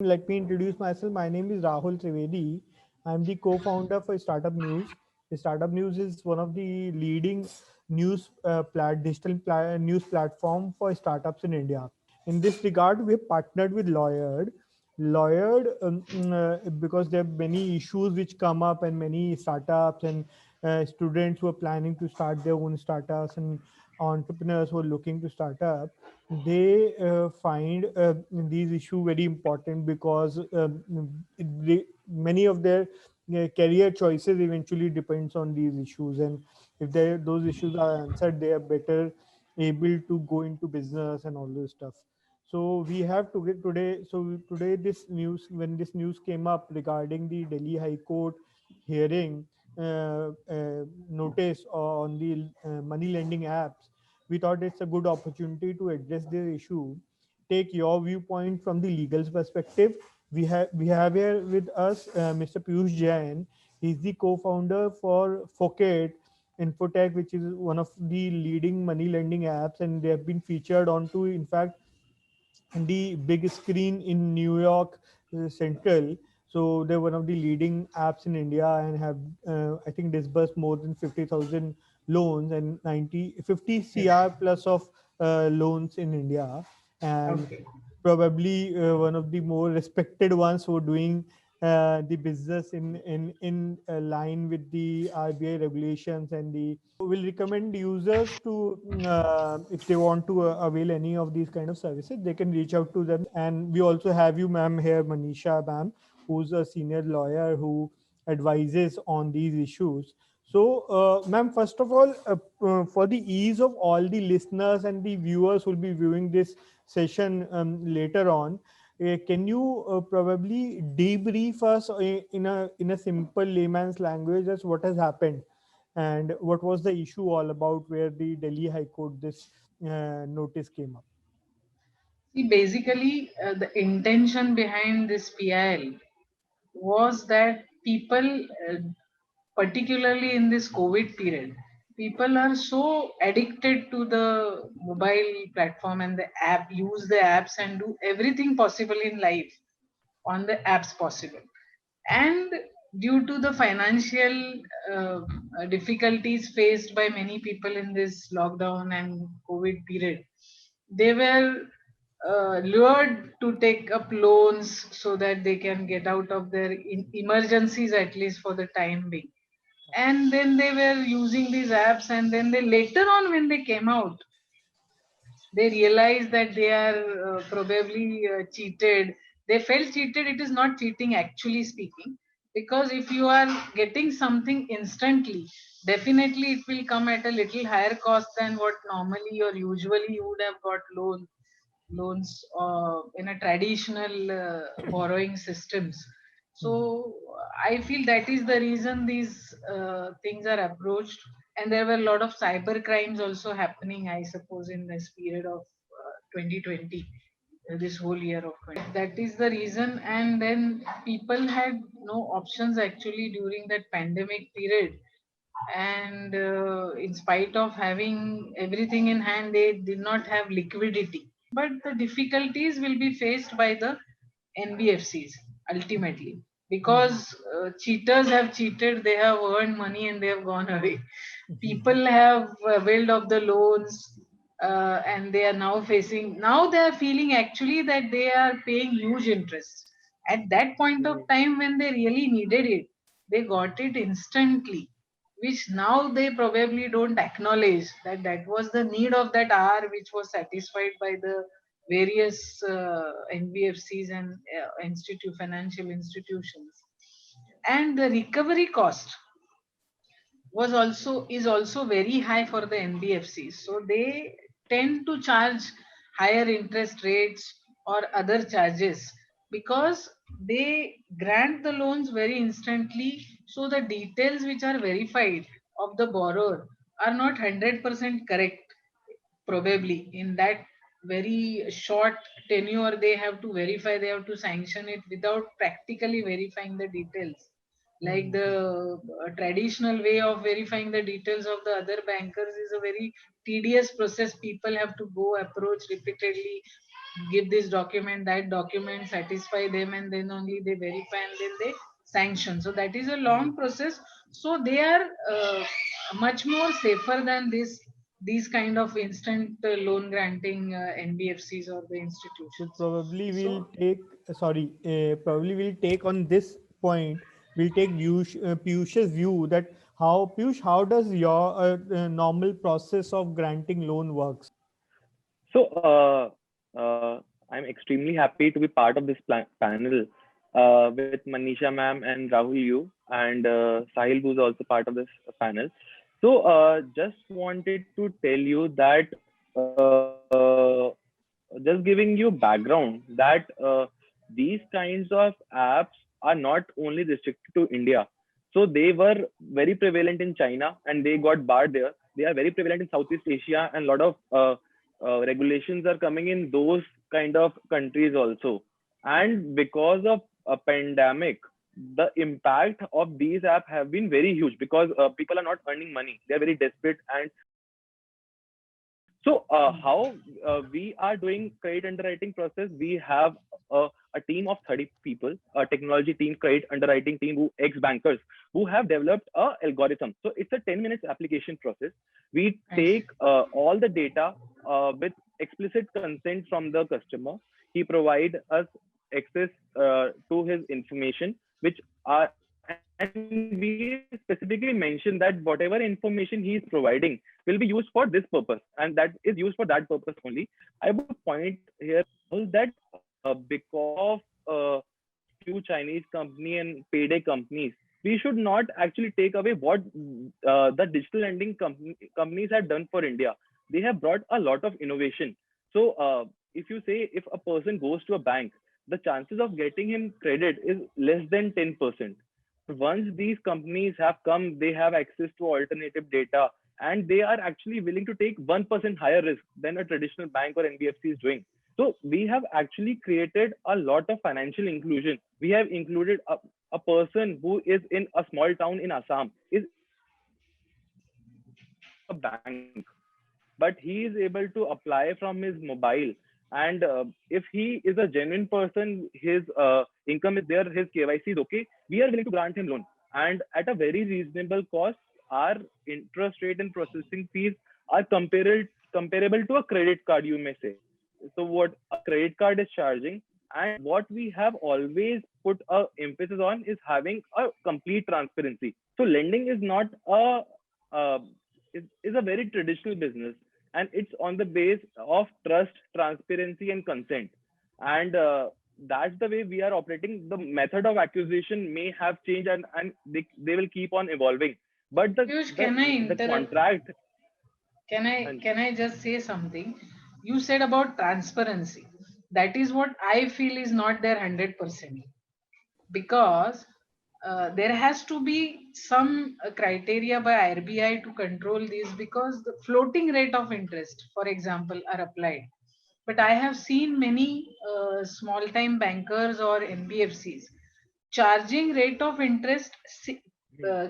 Let me introduce myself. My name is Rahul Trivedi. I'm the co-founder for Startup News. Startup News is one of the leading news platform for startups in India. In this regard, we have partnered with Lawyered. Because there are many issues which come up, and many startups and students who are planning to start their own startups, and entrepreneurs who are looking to start up, they find these issues very important, because many of their career choices eventually depends on these issues, and if those issues are answered, they are better able to go into business and all this stuff. So we have to get today. So today, when this news came up regarding the Delhi High Court hearing notice on the money lending apps, we thought it's a good opportunity to address the issue, take your viewpoint from the legal perspective. We have here with us Mr. Piyush Jain. He's the co-founder for Foket Infotech, which is one of the leading money lending apps, and they have been featured onto, in fact, the big screen in New York Central. So they're one of the leading apps in India, and have, I think, disbursed more than 50,000 loans and 50 CR plus of loans in India. And Okay. probably one of the more respected ones who are doing the business in line with the RBI regulations, and the will recommend users to, if they want to avail any of these kind of services, they can reach out to them. And we also have you, ma'am, here, Manisha, ma'am, who's a senior lawyer who advises on these issues. So, ma'am, first of all, for the ease of all the listeners and the viewers who will be viewing this session later on, can you probably debrief us in a simple layman's language as what has happened, and what was the issue all about, where the Delhi High Court this notice came up? See, basically, the intention behind this PIL was that people, particularly in this COVID period, people are so addicted to the mobile platform and the app, use the apps and do everything possible in life on the apps possible. And due to the financial uh, difficulties faced by many people in this lockdown and COVID period, they were lured to take up loans so that they can get out of their emergencies, at least for the time being. And then they were using these apps, and then they later on, when they came out, they realized that they are probably cheated. They felt cheated. It is not cheating, actually speaking, because if you are getting something instantly, definitely it will come at a little higher cost than what normally or usually you would have got loans in a traditional borrowing systems. So Mhm. I feel that is the reason these things are approached. And there were a lot of cyber crimes also happening, I suppose, in this period of 2020, this whole year of 20. That is the reason. And then people had no options actually during that pandemic period. And in spite of having everything in hand, they did not have liquidity. But the difficulties will be faced by the NBFCs ultimately, Mhm. because cheaters have cheated, they have earned money and they have gone away. People have availed of the loans, and they are now facing, now they are feeling actually that they are paying huge interest. At that point of Right. time when they really needed it, they got it instantly, which now they probably don't acknowledge that that was the need of that hour, which was satisfied by the various NBFCs and financial institutions. And the recovery cost was also is also very high for the NBFCs. So they tend to charge higher interest rates or other charges, because they grant the loans very instantly. So the details which are verified of the borrower are not 100% correct. Probably in that very short tenure, they have to verify, they have to sanction it without practically verifying the details, like Mhm. the traditional way of verifying the details of the other bankers is a very tedious process. People have to go approach repeatedly, give this document, that document, satisfy them, and then only they verify and then they sanction. So that is a long process. So they are much more safer than these kind of instant loan granting NBFCs or the So institutions. probably we'll So take, probably we'll take on this point, we'll take Piyush's view that how, Piyush, how does your normal process of granting loan works? So, I'm extremely happy to be part of this panel with Manisha ma'am and Rahul you and Sahil, who's also part of this panel. So, just wanted to tell you that just giving you background that these kinds of apps are not only restricted to India. So they were very prevalent in China and they got barred there. They are very prevalent in Southeast Asia, and a lot of regulations are coming in those kind of countries also. And because of a pandemic, the impact of these apps have been very huge because people are not earning money. They are very desperate. And so, how we are doing credit underwriting process? We have a team of 30 people, a technology team, credit underwriting team, who ex-bankers, who have developed a algorithm. So it's a 10 minutes application process. We nice. take all the data with explicit consent from the customer. He provide us access to his information, which are, and we specifically mention that whatever information he is providing will be used for this purpose, and that is used for that purpose only. I would point here that because of few Chinese company and payday companies, we should not actually take away what the digital lending companies have done for India. They have brought a lot of innovation. So if you say if a person goes to a bank, the chances of getting him credit is less than 10%. Once these companies have come, they have access to alternative data, and they are actually willing to take 1% higher risk than a traditional bank or NBFC is doing. So we have actually created a lot of financial inclusion. We have included a person who is in a small town in Assam is able to apply for a bank, but he is able to apply from his mobile. And if he is a genuine person, his income is there, his KYC is okay, we are willing to grant him loan, and at a very reasonable cost. Our interest rate and processing fees are comparable to a credit card, you may say. So what a credit card is charging, and what we have always put a emphasis on is having a complete transparency. So lending is not a uh, is a very traditional business, and it's on the base of trust, transparency, and consent. And that's the way we are operating. The method of acquisition may have changed, and they will keep on evolving. But Piyush, can I the interrupt? contract. Can I just say something? You said about transparency. That is what I feel is not there 100%, because there has to be some criteria by RBI to control this, because the floating rate of interest, for example, are applied. But I have seen many small time bankers or NBFCs charging rate of interest,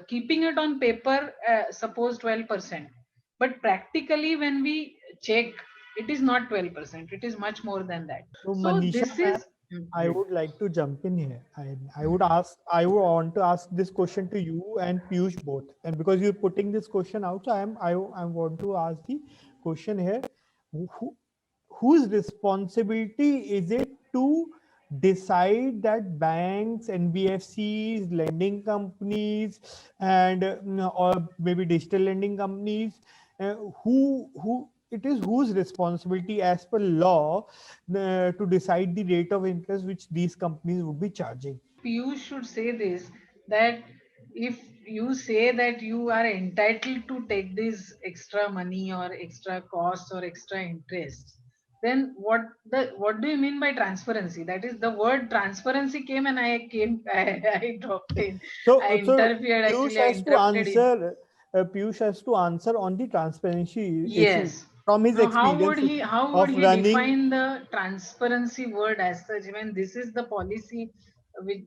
keeping it on paper, suppose 12%, but practically when we check, it is not 12%, it is much more than that. So So Manisha, this is I would like to jump in here. I would want to ask this question to you and Piyush both. And because you're putting this question out, so I want to ask the question here. Who, whose responsibility is it to decide that banks, NBFCs, lending companies, and or maybe digital lending companies, who it is whose responsibility as per law to decide the rate of interest which these companies would be charging? you should say this, that if you say that you are entitled to take this extra money or extra cost or extra interest, then what do you mean by transparency? That is, the word transparency came and I dropped in. I So interfered, Piyush actually I has to interrupted in. answer. Piyush has to answer on the transparency issue Yes. from his Now, experience how would of he running. define the transparency word as such when this is the policy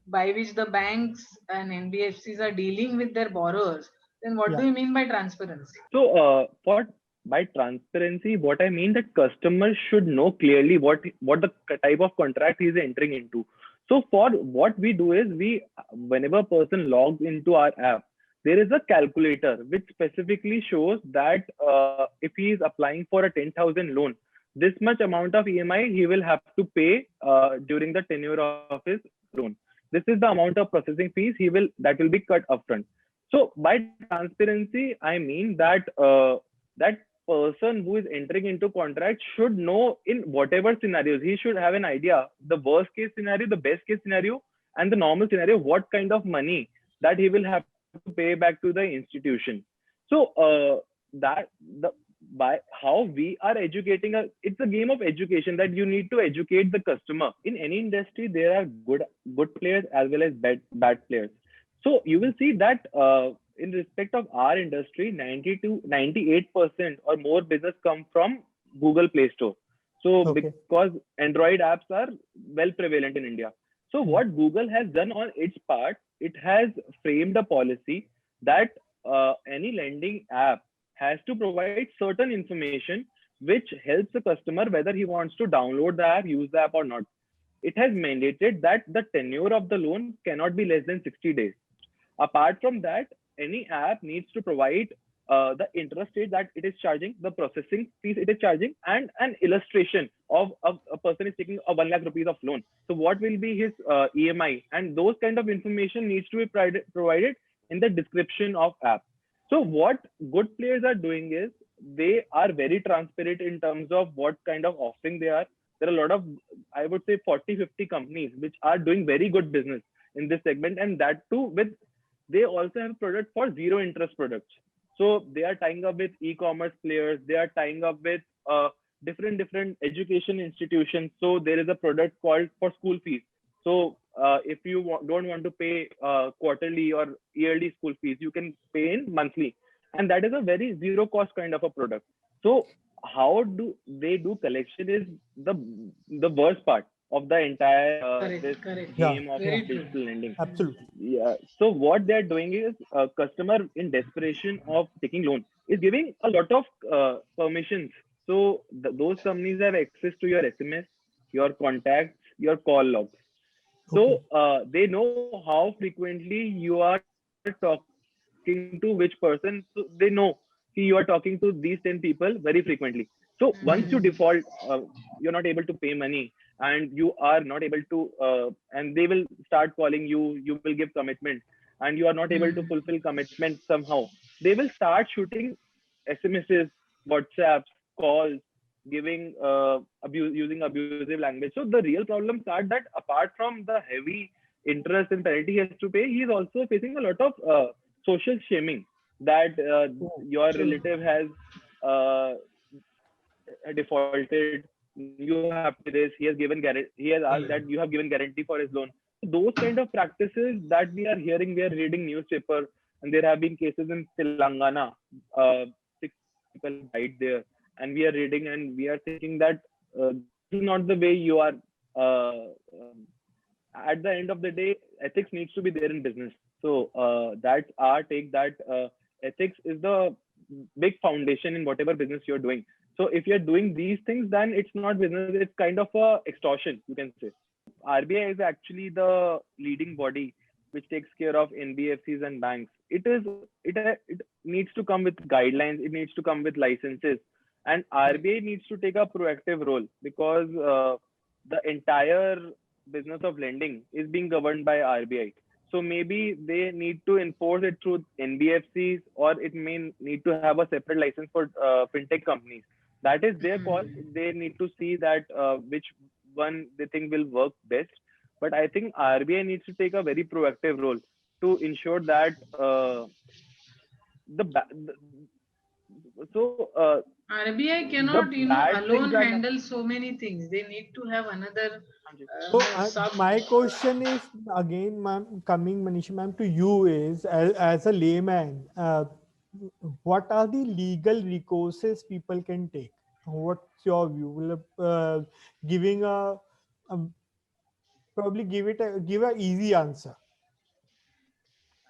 by which the banks and NBFCs are dealing with their borrowers? Then what Yeah. do you mean by transparency? So, what by transparency, what I mean that customers should know clearly what the type of contract he is entering into. So for what we do is whenever a person logs into our app, there is a calculator which specifically shows that if he is applying for a 10,000 loan, this much amount of EMI he will have to pay during the tenure of his loan. This is the amount of processing fees that will be cut upfront. So by transparency, I mean that that person who is entering into contract should know in whatever scenarios he should have an idea the worst case scenario, the best case scenario, and the normal scenario, what kind of money that he will have to pay back to the institution. So that the by how we are educating it's a game of education that you need to educate the customer. In any industry there are good players as well as bad players. So you will see that in respect of our industry, 90 to 98% or more business come from Google Play Store. So Okay. because Android apps are well prevalent in India. So what Google has done on its part, it has framed a policy that any lending app has to provide certain information which helps the customer whether he wants to download the app, use the app or not. It has mandated that the tenure of the loan cannot be less than 60 days. Apart from that, any app needs to provide the interest rate that it is charging, the processing fees it is charging, and an illustration of a person is taking a 1 lakh rupees of loan. So what will be his EMI? And those kind of information needs to be provided in the description of app. So what good players are doing is they are very transparent in terms of what kind of offering they are. There are a lot of, I would say 40-50 companies which are doing very good business in this segment, and that too with they also have product for zero interest products. So they are tying up with e-commerce players, they are tying up with different education institutions. So there is a product called for school fees. So if you don't want to pay quarterly or yearly school fees, you can pay in monthly, and that is a very zero cost kind of a product. So how do they do collection is the worst part of the entire Correct. Yeah. game of Very Yeah. true. digital lending. Absolutely. Yeah. So what they're doing is a customer in desperation of taking loan is giving a lot of permissions. So those companies have access to your SMS, your contacts, your call logs. Okay. So they know how frequently you are talking to which person. So they know you are talking to these 10 people very frequently. So once you default, you're not able to pay money, and you are not able to, and they will start calling you. You will give commitment, and you are not able to Mm. fulfill commitment somehow. They will start shooting SMSs, WhatsApps, calls, giving using abusive language. So the real problem starts that apart from the heavy interest and penalty he has to pay, he is also facing a lot of social shaming that Oh, your True. relative has uh, defaulted. You have to pay this. He has given guarantee. He has asked that you have given guarantee for his loan. Those kind of practices that we are hearing, we are reading newspaper, and there have been cases in Telangana. 6 people have died there, and we are reading and we are thinking that this is not the way you are. At the end of the day, ethics needs to be there in business. So that's our take that ethics is the big foundation in whatever business you're doing. So if you're doing these things, then it's not business, it's kind of a extortion, you can say. RBI is actually the leading body which takes care of NBFCs and banks. It needs to come with guidelines, it needs to come with licenses, and RBI needs to take a proactive role because the entire business of lending is being governed by RBI. So maybe they need to enforce it through NBFCs, or it may need to have a separate license for fintech companies. That is their call. Mm. They need to see that which one they think will work best. But I think RBI needs to take a very proactive role to ensure that the, ba- the so RBI the cannot, bad things alone that handle so many things. They need to have another So sub. my question is again, ma'am, coming Manish ma'am to you is as a layman, what are the legal recourses people can take? What's your view? Will giving a probably give a easy answer.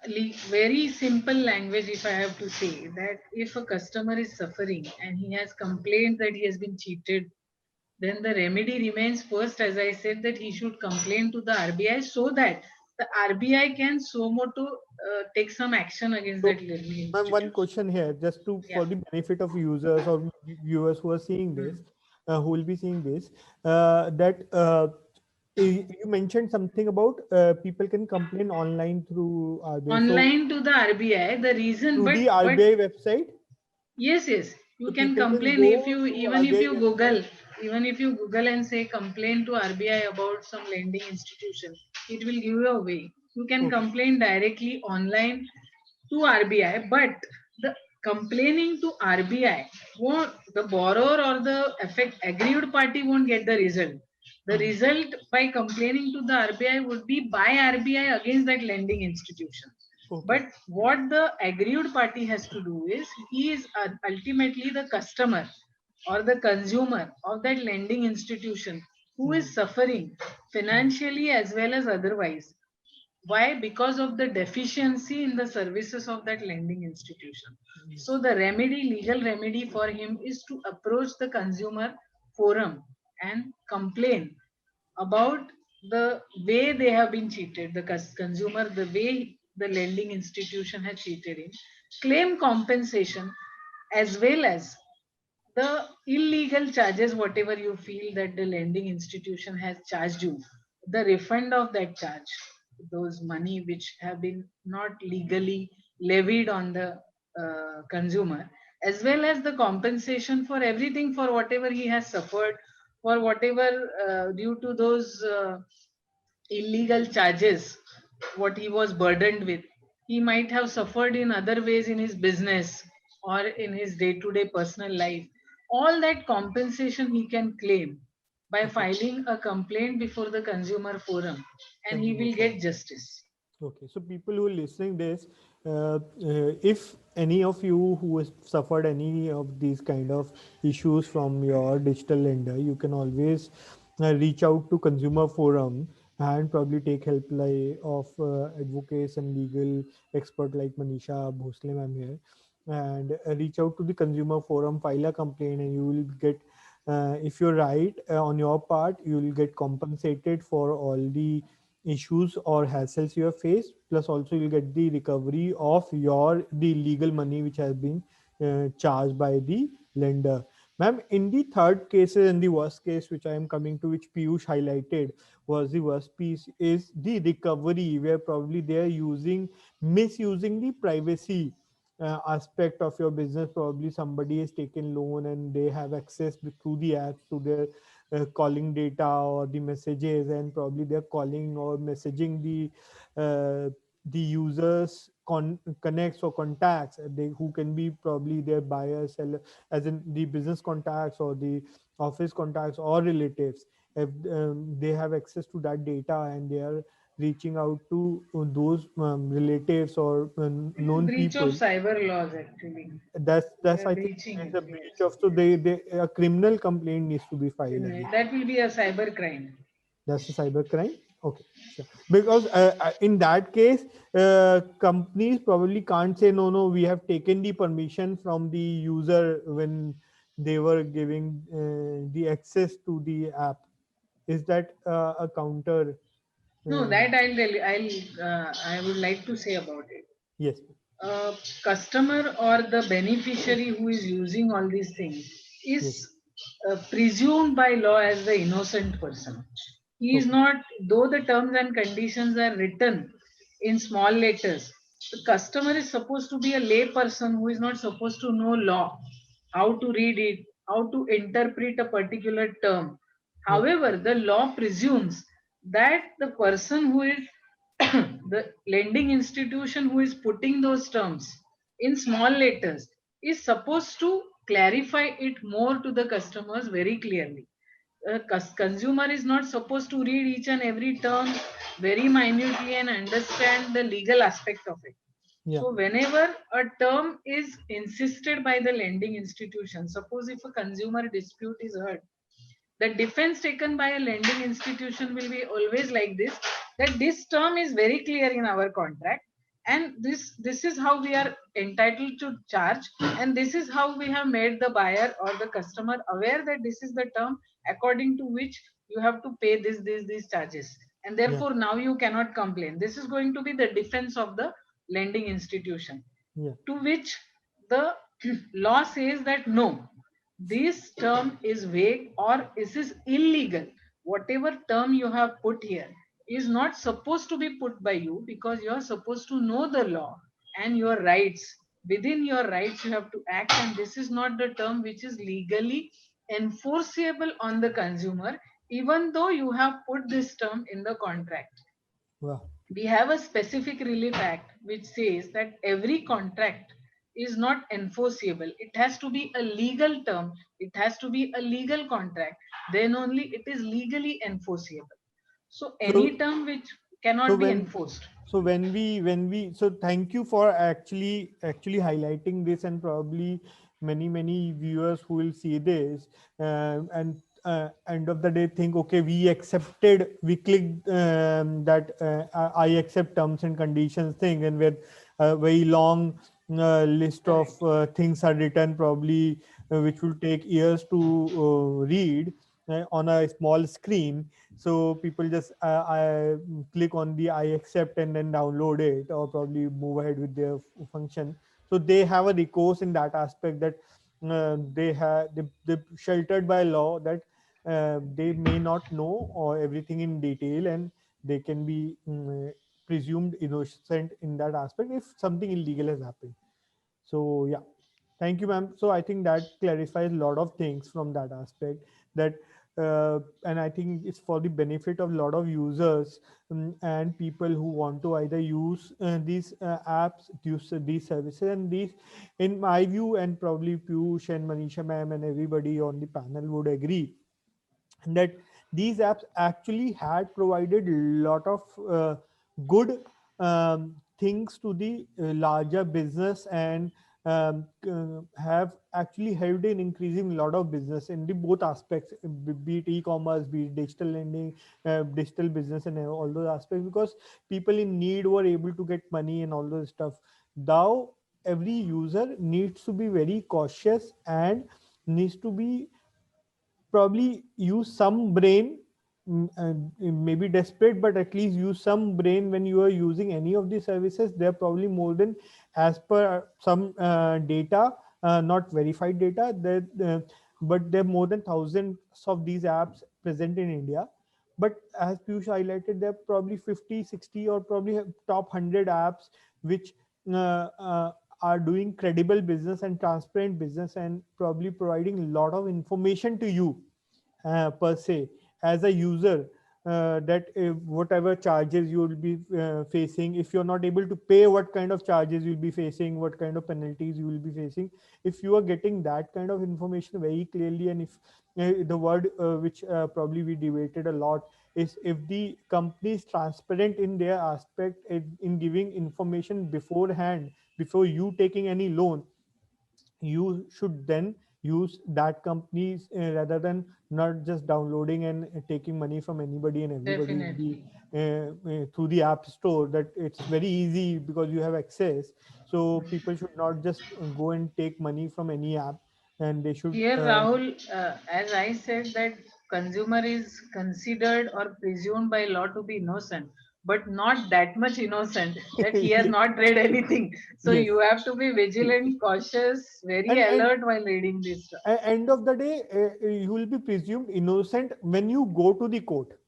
very simple language, if I have to say, that if a customer is suffering and he has complained that he has been cheated, then the remedy remains first, as I said, that he should complain to the RBI so that the RBI can so moto take some action against So, that lending ma'am, one institution. question here, just to Yeah. for the benefit of users or viewers who are seeing Hmm. this, who will be seeing this, that you mentioned something about people can complain online through RBI. So Online to the RBI, the reason, through the but RBI website, yes, yes, you so can people can complain if go you, to even if RBI you website. Google, even if you Google and say complain to RBI about some lending institution, it will give you a way. You can Okay. complain directly online to RBI, but the complaining to RBI won't, the borrower or the affect aggrieved party won't get the result. The Mhm. result by complaining to the RBI would be by RBI against that lending institution. Okay. But what the aggrieved party has to do is he is ultimately the customer or the consumer of that lending institution who Mhm. is suffering Mhm. financially as well as otherwise. Why? Because of the deficiency in the services of that lending institution. So Yes. the remedy, legal remedy for him is to approach the consumer forum and complain about the way they have been cheated, the consumer, the way the lending institution has cheated him, claim compensation as well as the illegal charges, whatever you feel that the lending institution has charged you, the refund of that charge, those money which have been not legally levied on the consumer, as well as the compensation for everything, for whatever he has suffered, for whatever due to those illegal charges, what he was burdened with. He might have suffered in other ways in his business or in his day to day personal life. All that compensation he can claim by Okay. filing a complaint before the consumer forum, and he Consumer will forum. get justice. Okay, so people who are listening this, if any of you who has suffered any of these kind of issues from your digital lender, you can always reach out to Consumer Forum and probably take help like of advocates and legal expert like Manisha Bhosle ma'am here, and reach out to the Consumer Forum, file a complaint, and you will get. If you're right on your part, you will get compensated for all the issues or hassles you have faced, plus also you'll get the recovery of your the legal money which has been charged by the lender. Ma'am, in the third cases and the worst case which I am coming to, which Piyush highlighted, was the worst piece is the recovery, where probably they are misusing the privacy aspect of your business. Probably somebody has taken loan and they have access through the apps to their calling data or the messages, and probably they're calling or messaging the users connects or contacts, they who can be probably their buyers, seller, as in the business contacts or the office contacts or relatives. If they have access to that data and they are reaching out to those relatives or It is known breach of people, cyber laws actually. They that's are I think breaching that's it. a breach Yes, of, so they a criminal complaint needs to be filed again. that will be a cyber crime. That's a cyber crime. Okay, sure. Because in that case, companies probably can't say no, no. We have taken the permission from the user when they were giving the access to the app. Is that a counter? No, Uh, that I'll tell you. I would like to say about it. yes. Customer or the beneficiary who is using all these things Yes. is presumed by law as the innocent person. He is Okay. not, though the terms and conditions are written in small letters. The customer is supposed to be a lay person who is not supposed to know law, how to read it, how to interpret a particular term. Yeah. However, the law presumes that the person who is the lending institution who is putting those terms in small letters is supposed to clarify it more to the customers very clearly. A consumer is not supposed to read each and every term very minutely and understand the legal aspect of it. Yeah. So whenever a term is insisted by the lending institution, suppose if a consumer dispute is heard, the defense taken by a lending institution will be always like this, that this term is very clear in our contract. and this is how we are entitled to charge, and this is how we have made the buyer or the customer aware that this is the term according to which you have to pay these charges, and Yeah. therefore now you cannot complain. This is going to be the defense of the lending institution, Yeah. to which the law says that no, this term is vague or this is illegal. Whatever term you have put here is not supposed to be put by you, because you are supposed to know the law and your rights. Within your rights, you have to act, and this is not the term which is legally enforceable on the consumer, even though you have put this term in the contract. Wow. We have a specific relief act which says that every contract is not enforceable. It has to be a legal term, it has to be a legal contract, then only it is legally enforceable. So any So term which so cannot be when enforced. when we so thank you for actually highlighting this, and probably many viewers who will see this and end of the day think, okay, we clicked that I accept terms and conditions thing, and with a very long list of Correct. things are written, probably which will take years to read on a small screen. So people just I click on the I accept and then download it, or probably move ahead with their function. So they have a recourse in that aspect, that they sheltered by law, that they may not know or everything in detail, and they can be presumed innocent in that aspect if something illegal has happened. So yeah, thank you, ma'am. So I think that clarifies a lot of things from that aspect. That and I think it's for the benefit of a lot of users and people who want to either use these apps, use these services, and these, in my view, and probably Piyush and Manisha ma'am and everybody on the panel would agree, that these apps actually had provided a lot of good things to the larger business, and have actually helped in increasing a lot of business in the both aspects, be it e-commerce, be it digital lending, digital business, and all those aspects, because people in need were able to get money and all those stuff. Now every user needs to be very cautious and needs to be probably use some brain, maybe desperate, but at least use some brain when you are using any of these services. They're probably more than, as per some data, not verified data, that but there are more than thousands of these apps present in India. But as Piyush highlighted, there are probably 50, 60, or probably top 100 apps which uh, uh, are doing credible business and transparent business, and probably providing a lot of information to you per se as a user, that whatever charges you will be facing, if you're not able to pay, what kind of charges you'll be facing, what kind of penalties you will be facing. If you are getting that kind of information very clearly, and if the word which probably we debated a lot is, if the company is transparent in their aspect in giving information beforehand, before you taking any loan, you should then use that companies rather than not just downloading and taking money from anybody and everybody in the Definitely. through the app store, that it's very easy because you have access. So people should not just go and take money from any app, and they should Here, Rahul, as I said, that consumer is considered or presumed by law to be innocent, but not that much innocent that he has yes, not read anything. So yes. you have to be vigilant, cautious, very And alert while reading this stuff. end of the day, you will be presumed innocent when you go to the court.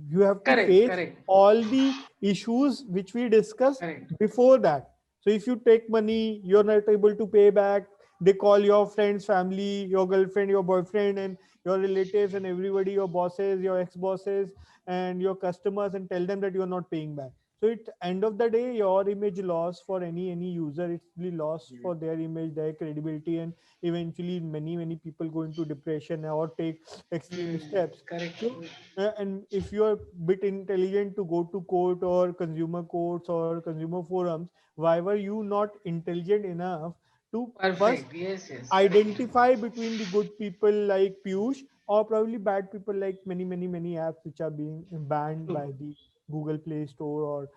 You have to Correct, face correct, all the issues which we discussed correct. before that. So if you take money, you're not able to pay back, they call your friends, family, your girlfriend, your boyfriend, and your relatives, and everybody, your bosses, your ex-bosses, and your customers, and tell them that you're not paying back. So at end of the day, your image loss for any user, it's the loss for their image, their credibility, and eventually many people go into depression or take extreme Hmm, steps. correct. So and if you are bit intelligent to go to court or consumer courts or consumer forums, why were you not intelligent enough to first Perfect. Yes, yes, correct. identify between the good people like Piyush, or probably bad people like many apps which are being banned True. by the Google Play Store or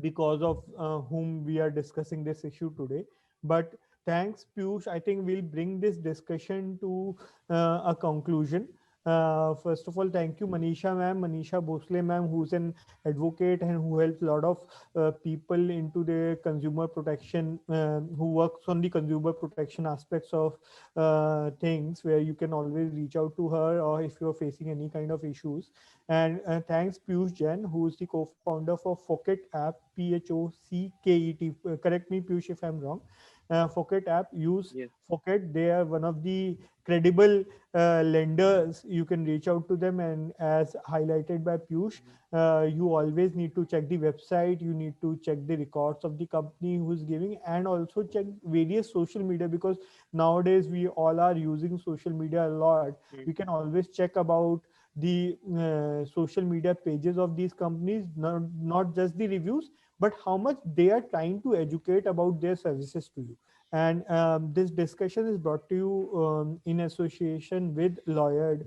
because of whom we are discussing this issue today. But thanks, Piyush. I think we'll bring this discussion to a conclusion. First of all, thank you, Manisha ma'am, Manisha Bhosle ma'am, who's an advocate and who helps a lot of people into the consumer protection, who works on the consumer protection aspects of things, where you can always reach out to her, or if you're facing any kind of issues. And thanks, Piyush Jain, who is the co-founder for Focket app, Phocket. Correct me, Piyush, if I'm wrong. Focket app, use Yes. Focket. They are one of the credible lenders. You can reach out to them. And as highlighted by Piyush, you always need to check the website. You need to check the records of the company who's giving, and also check various social media, because nowadays we all are using social media a lot. We can always check about the social media pages of these companies, not just the reviews, but how much they are trying to educate about their services to you. And this discussion is brought to you in association with Lawyered,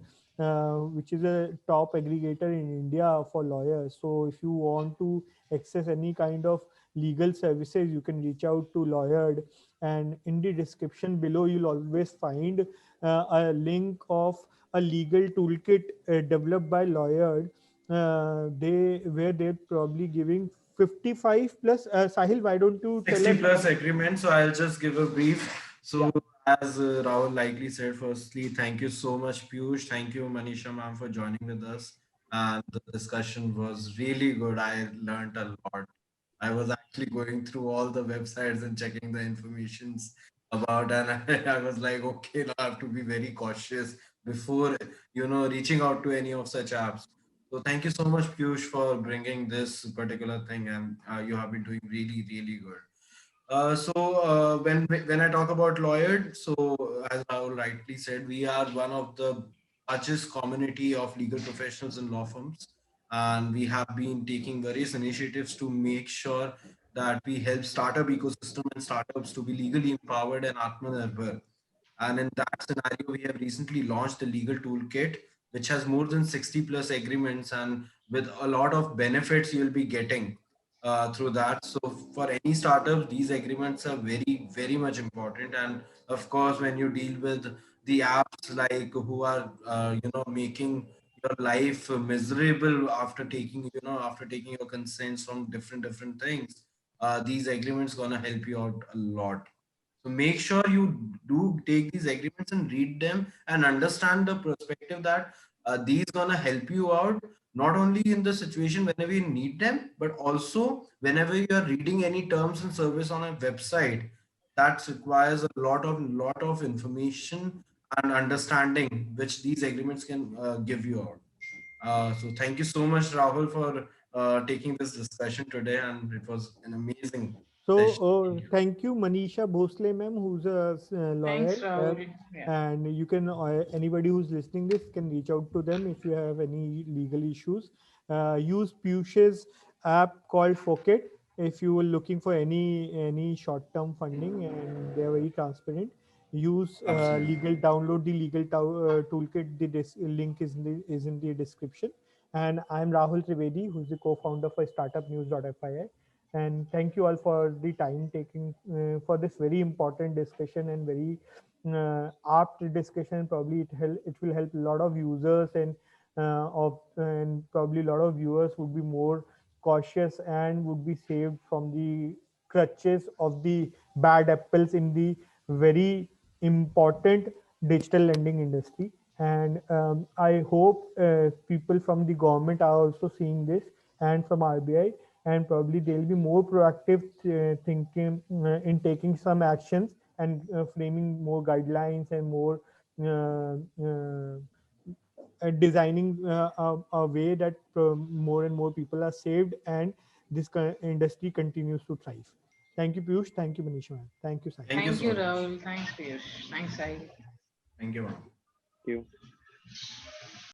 which is a top aggregator in India for lawyers. So if you want to access any kind of legal services, you can reach out to Lawyered. And in the description below, you'll always find a link of a legal toolkit developed by Lawyered. They where they're probably giving 55 plus. Sahil, why don't you tell 60 us plus about? agreements. So I'll just give a brief. Yeah. So as Rahul likely said, firstly, thank you so much, Piyush. Thank you, Manisha ma'am, for joining with us. And the discussion was really good. I learned a lot. I was actually going through all the websites and checking the informations about, and I was like, okay, now I have to be very cautious before reaching out to any of such apps. So thank you so much, Piyush, for bringing this particular thing, and you have been doing really, really good. When I talk about Lawyered, so as Rahul rightly said, we are one of the largest community of legal professionals and law firms, and we have been taking various initiatives to make sure that we help startup ecosystem and startups to be legally empowered and Atmanirbhar. And in that scenario, we have recently launched the legal toolkit, which has more than 60 plus agreements and with a lot of benefits you'll be getting through that. So for any startup, these agreements are very, very much important. And of course, when you deal with the apps like who are, making your life miserable after taking your consents from different things, these agreements gonna help you out a lot. So make sure you do take these agreements and read them and understand the perspective that these gonna help you out not only in the situation whenever you need them, but also whenever you are reading any terms and service on a website that requires a lot of information and understanding which these agreements can give you out. So thank you so much, Rahul, for taking this discussion today, and it was an amazing So, session. Thank you. thank you, Manisha Bhosle, ma'am, who's a Thanks, lawyer. Rahul. Yeah. And you can, anybody who's listening this can reach out to them if you have any legal issues. Use Piyush's app called Focket if you were looking for any short-term funding, and they're very transparent. Use Absolutely. legal, download the legal toolkit. The link is in the description. And I'm Rahul Trivedi, who's the co-founder for startupnews.fyi. And thank you all for the time taking for this very important discussion and very apt discussion. Probably it will help a lot of users, and probably a lot of viewers would be more cautious and would be saved from the crutches of the bad apples in the very important digital lending industry. And I hope people from the government are also seeing this, and from RBI, and probably they'll be more proactive thinking in taking some actions, and framing more guidelines, and more uh, uh, designing a way that more and more people are saved, and this industry continues to thrive. Thank you, Piyush. Thank you, Manisha. Thank you, Sai. Thank you Thank so you, much. Rahul. Thanks, Piyush. Thanks, Sai. Thank you, ma'am. You.